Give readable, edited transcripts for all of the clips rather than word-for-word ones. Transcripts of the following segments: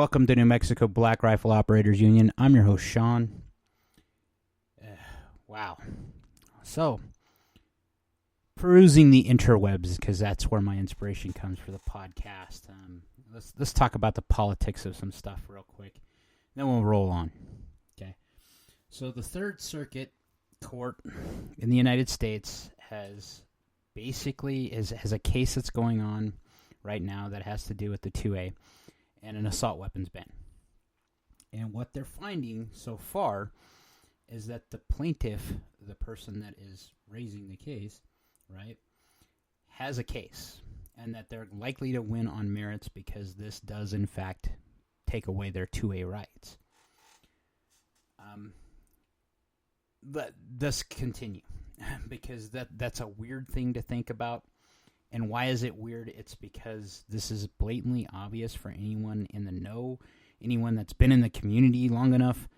Welcome to New Mexico Black Rifle Operators Union. I'm your host, Sean. Wow. So, perusing the interwebs, because that's where my inspiration comes for the podcast. Let's talk about the politics of some stuff real quick. Then we'll roll on. Okay. So the Third Circuit Court in the United States has a case that's going on right now that has to do with the 2A and an assault weapons ban. And what they're finding so far is that the plaintiff, the person that is raising the case, right, has a case, and that they're likely to win on merits because this does, in fact, take away their 2A rights. Let's continue, because that's a weird thing to think about. And why is it weird? It's because this is blatantly obvious for anyone in the know, anyone that's been in the community long enough.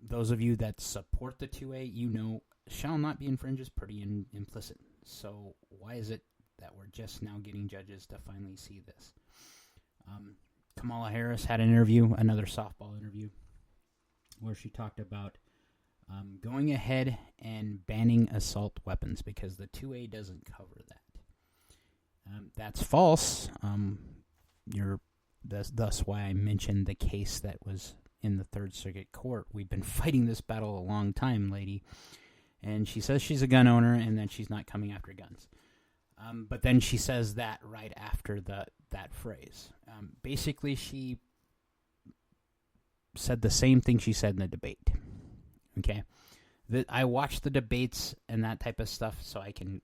Those of you that support the 2A, you know, shall not be infringed is pretty implicit. So why is it that we're just now getting judges to finally see this? Kamala Harris had an interview, another softball interview, where she talked about going ahead and banning assault weapons because the 2A doesn't cover that. That's false. Thus why I mentioned the case that was in the Third Circuit Court. We've been fighting this battle a long time, lady. And she says she's a gun owner and that she's not coming after guns. But then she says that right after that phrase. Basically, she said the same thing she said in the debate. Okay? I watched the debates and that type of stuff so I can,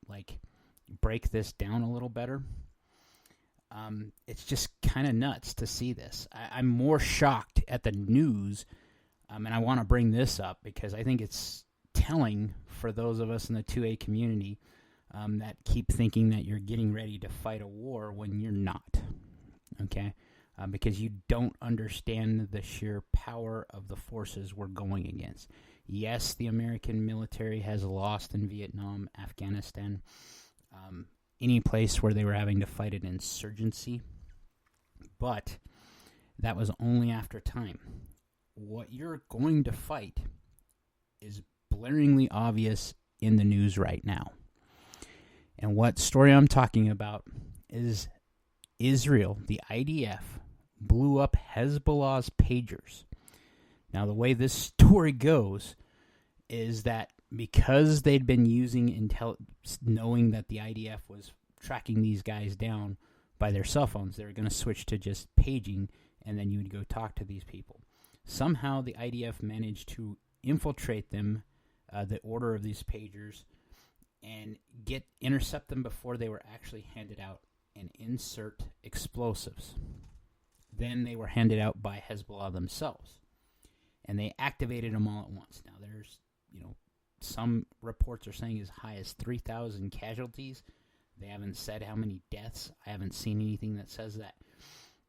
break this down a little better. It's just kind of nuts to see this. I'm more shocked at the news, and I want to bring this up because I think it's telling for those of us in the 2A community that keep thinking that you're getting ready to fight a war when you're not, okay? Because you don't understand the sheer power of the forces we're going against. Yes, the American military has lost in Vietnam, Afghanistan, any place where they were having to fight an insurgency, but that was only after time. What you're going to fight is blaringly obvious in the news right now. And what story I'm talking about is Israel, the IDF, blew up Hezbollah's pagers. Now, the way this story goes is that because they'd been using knowing that the IDF was tracking these guys down by their cell phones, they were going to switch to just paging, and then you would go talk to these people. Somehow the IDF managed to infiltrate them, the order of these pagers, and intercept them before they were actually handed out and insert explosives. Then they were handed out by Hezbollah themselves, and they activated them all at once. Now there's, some reports are saying as high as 3,000 casualties. They haven't said how many deaths. I haven't seen anything that says that.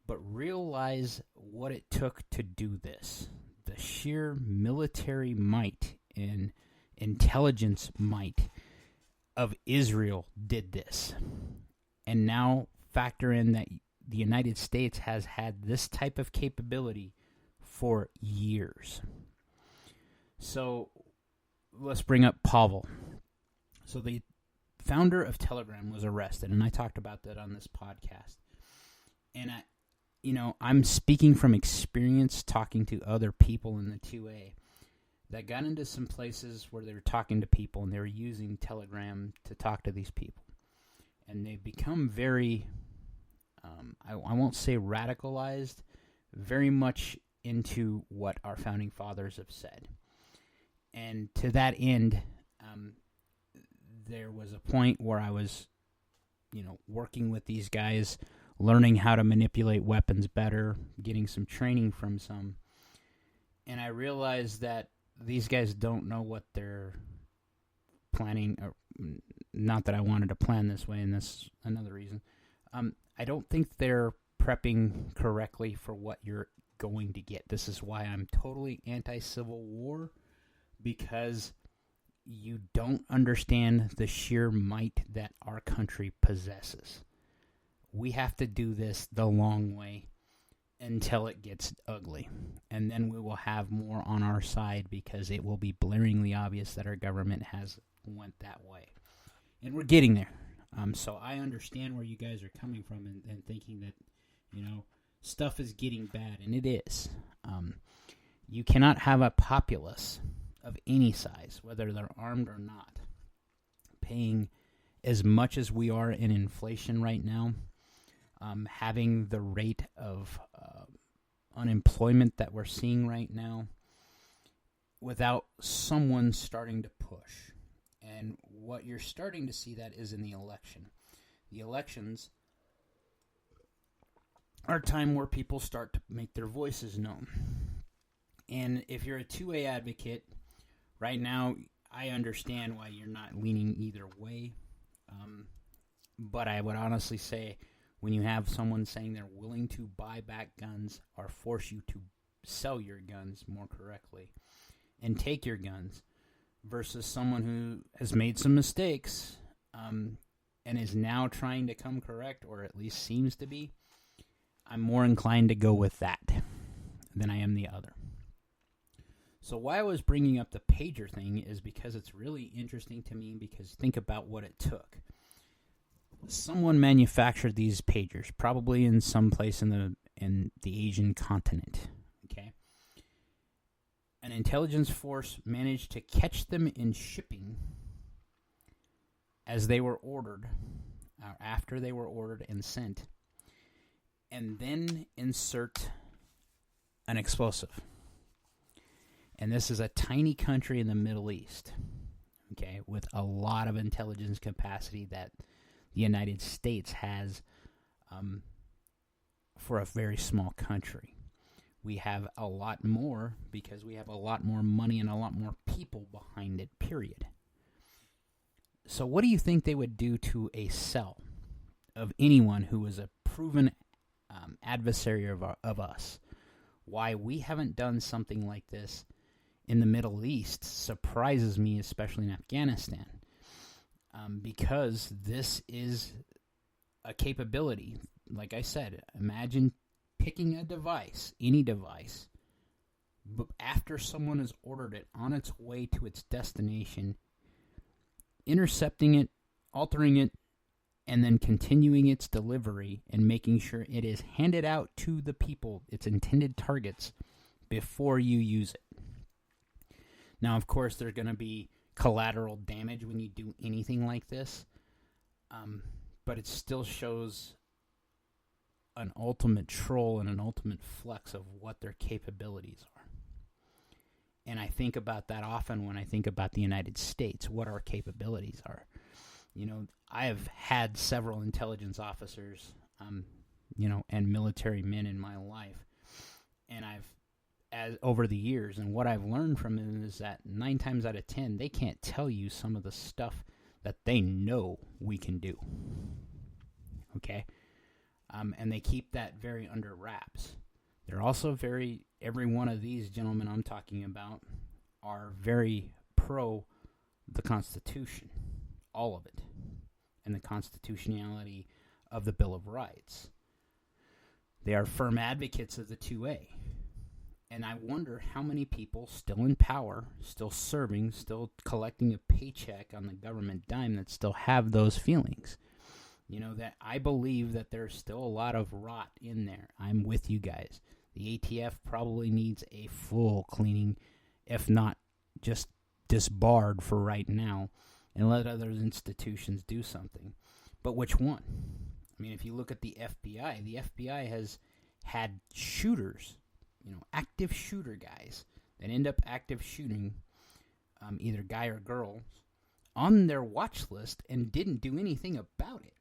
But realize what it took to do this. The sheer military might and intelligence might of Israel did this. And now factor in that the United States has had this type of capability for years. So let's bring up Pavel. So the founder of Telegram was arrested, and I talked about that on this podcast. And I'm speaking from experience talking to other people in the 2A that got into some places where they were talking to people and they were using Telegram to talk to these people. And they've become very, I won't say radicalized, very much into what our founding fathers have said. And to that end, there was a point where I was, working with these guys, learning how to manipulate weapons better, getting some training from some. And I realized that these guys don't know what they're planning. Or, not that I wanted to plan this way, and that's another reason. I don't think they're prepping correctly for what you're going to get. This is why I'm totally anti-Civil War, because you don't understand the sheer might that our country possesses. We have to do this the long way. until it gets ugly. And then we will have more on our side because it will be blaringly obvious that our government has went that way. And we're getting there. So I understand where you guys are coming from and thinking that, stuff is getting bad, and it is. You cannot have a populace of any size, whether they're armed or not, paying as much as we are in inflation right now, having the rate of unemployment that we're seeing right now, without someone starting to push. And what you're starting to see that is in the election. The elections are a time where people start to make their voices known. And if you're a 2A advocate, right now, I understand why you're not leaning either way. But I would honestly say, when you have someone saying they're willing to buy back guns or force you to sell your guns more correctly and take your guns, versus someone who has made some mistakes and is now trying to come correct, or at least seems to be, I'm more inclined to go with that than I am the other. So why I was bringing up the pager thing is because it's really interesting to me, because think about what it took. Someone manufactured these pagers, probably in some place in the Asian continent. Okay, an intelligence force managed to catch them in shipping as they were ordered, after they were ordered and sent, and then insert an explosive. And this is a tiny country in the Middle East, okay, with a lot of intelligence capacity that the United States has for a very small country. We have a lot more because we have a lot more money and a lot more people behind it, period. So what do you think they would do to a cell of anyone who is a proven adversary of us? Why we haven't done something like this in the Middle East surprises me, especially in Afghanistan. Because this is a capability. Like I said, imagine picking a device, any device, but after someone has ordered it on its way to its destination, intercepting it, altering it, and then continuing its delivery and making sure it is handed out to the people, its intended targets, before you use it. Now, of course, there's going to be collateral damage when you do anything like this, but it still shows an ultimate troll and an ultimate flex of what their capabilities are. And I think about that often when I think about the United States, what our capabilities are. I have had several intelligence officers, and military men in my life, and over the years, and what I've learned from them is that 9 times out of 10, they can't tell you some of the stuff that they know we can do. Okay? And they keep that very under wraps. They're also every one of these gentlemen I'm talking about are very pro the Constitution. All of it. And the constitutionality of the Bill of Rights. They are firm advocates of the 2A. And I wonder how many people still in power, still serving, still collecting a paycheck on the government dime that still have those feelings. That I believe that there's still a lot of rot in there. I'm with you guys. The ATF probably needs a full cleaning, if not just disbarred for right now, and let other institutions do something. But which one? I mean, if you look at the FBI has had shooters, active shooter guys that end up active shooting either guy or girls on their watch list and didn't do anything about it.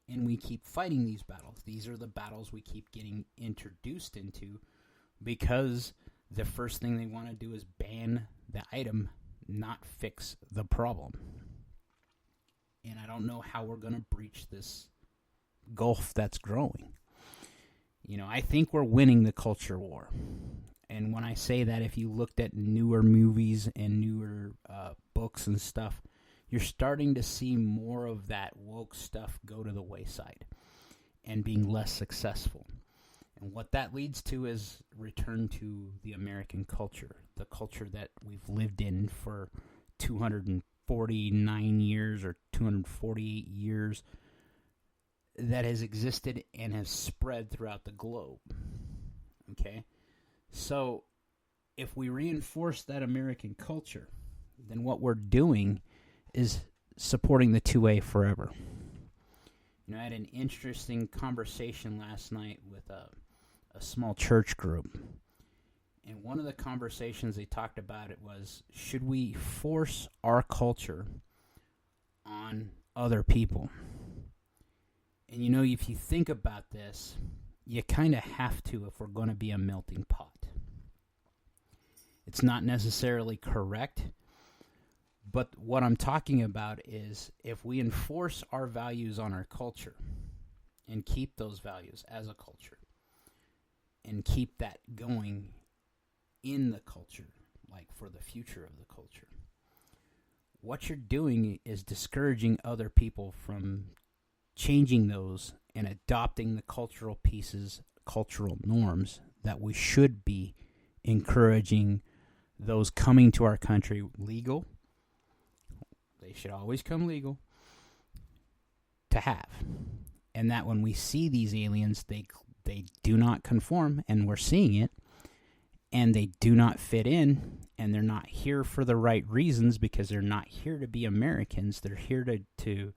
And we keep fighting these battles. These are the battles we keep getting introduced into because the first thing they want to do is ban the item, not fix the problem. And I don't know how we're going to breach this gulf that's growing. I think we're winning the culture war. And when I say that, if you looked at newer movies and newer books and stuff, you're starting to see more of that woke stuff go to the wayside and being less successful. And what that leads to is return to the American culture, the culture that we've lived in for 249 years or 248 years, that has existed and has spread throughout the globe. Okay? So, if we reinforce that American culture, then what we're doing is supporting the 2A forever. You know, I had an interesting conversation last night with a small church group. And one of the conversations they talked about it was, should we force our culture on other people? And you know, if you think about this, you kind of have to if we're going to be a melting pot. It's not necessarily correct, but what I'm talking about is if we enforce our values on our culture and keep those values as a culture and keep that going in the culture, like for the future of the culture, what you're doing is discouraging other people from changing those and adopting the cultural pieces, cultural norms that we should be encouraging those coming to our country legal. They should always come legal to have. And that when we see these aliens, they do not conform, and we're seeing it, and they do not fit in, and they're not here for the right reasons because they're not here to be Americans. They're here to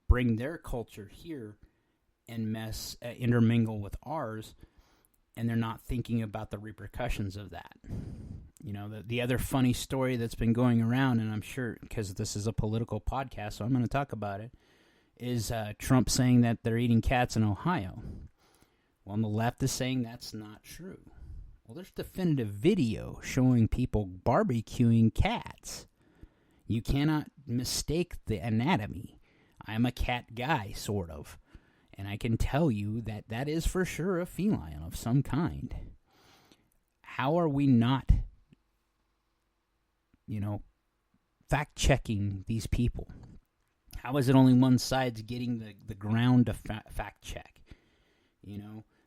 bring their culture here and intermingle with ours, and they're not thinking about the repercussions of that. You know, the other funny story that's been going around, and I'm sure because this is a political podcast, so I'm going to talk about it, is Trump saying that they're eating cats in Ohio. Well, the left is saying that's not true. Well, there's definitive video showing people barbecuing cats. You cannot mistake the anatomy. I'm a cat guy, sort of. And I can tell you that that is for sure a feline of some kind. How are we not, fact-checking these people? How is it only one side's getting the ground to fact-check?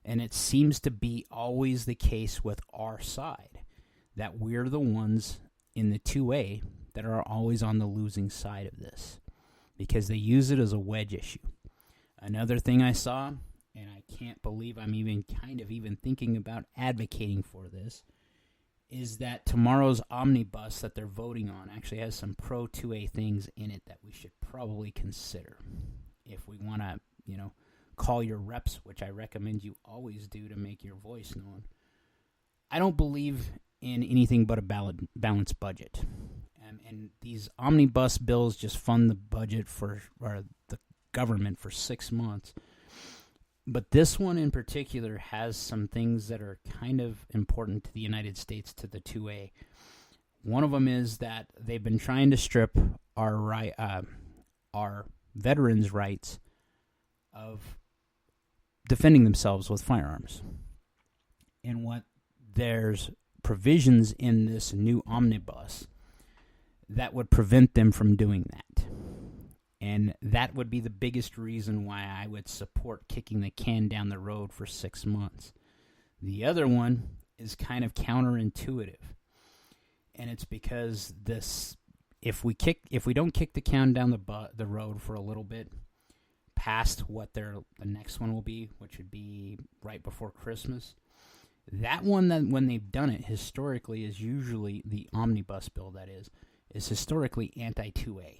And it seems to be always the case with our side, that we're the ones in the 2A that are always on the losing side of this, because they use it as a wedge issue. Another thing I saw, and I can't believe I'm even thinking about advocating for this, is that tomorrow's omnibus that they're voting on actually has some pro-2A things in it that we should probably consider if we want to, call your reps, which I recommend you always do to make your voice known. I don't believe in anything but a balanced budget. And these omnibus bills just fund the budget or the government for 6 months. But this one in particular has some things that are kind of important to the United States, to the 2A. One of them is that they've been trying to strip our veterans' rights of defending themselves with firearms. And there's provisions in this new omnibus that would prevent them from doing that. And that would be the biggest reason why I would support kicking the can down the road for 6 months. The other one is kind of counterintuitive. And it's because if we don't kick the can down the road for a little bit past what the next one will be, which would be right before Christmas, that one, that when they've done it historically, is usually the omnibus bill, that is historically anti-2A.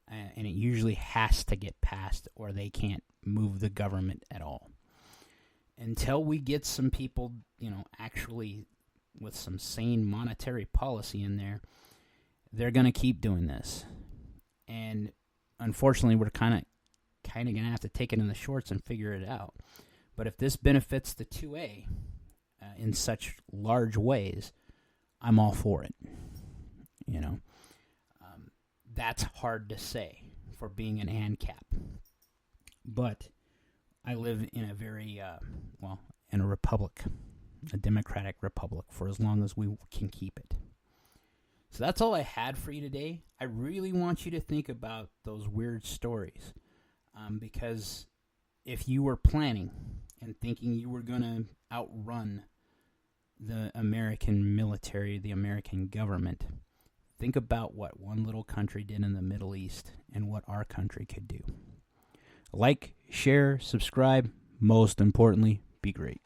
And it usually has to get passed or they can't move the government at all. Until we get some people, actually with some sane monetary policy in there, they're going to keep doing this. And unfortunately, we're kind of going to have to take it in the shorts and figure it out. But if this benefits the 2A in such large ways, I'm all for it. That's hard to say for being an ANCAP. But I live in a very, in a republic, a democratic republic, for as long as we can keep it. So that's all I had for you today. I really want you to think about those weird stories. Because if you were planning and thinking you were going to outrun the American military, the American government. Think about what one little country did in the Middle East and what our country could do. Like, share, subscribe. Most importantly, be great.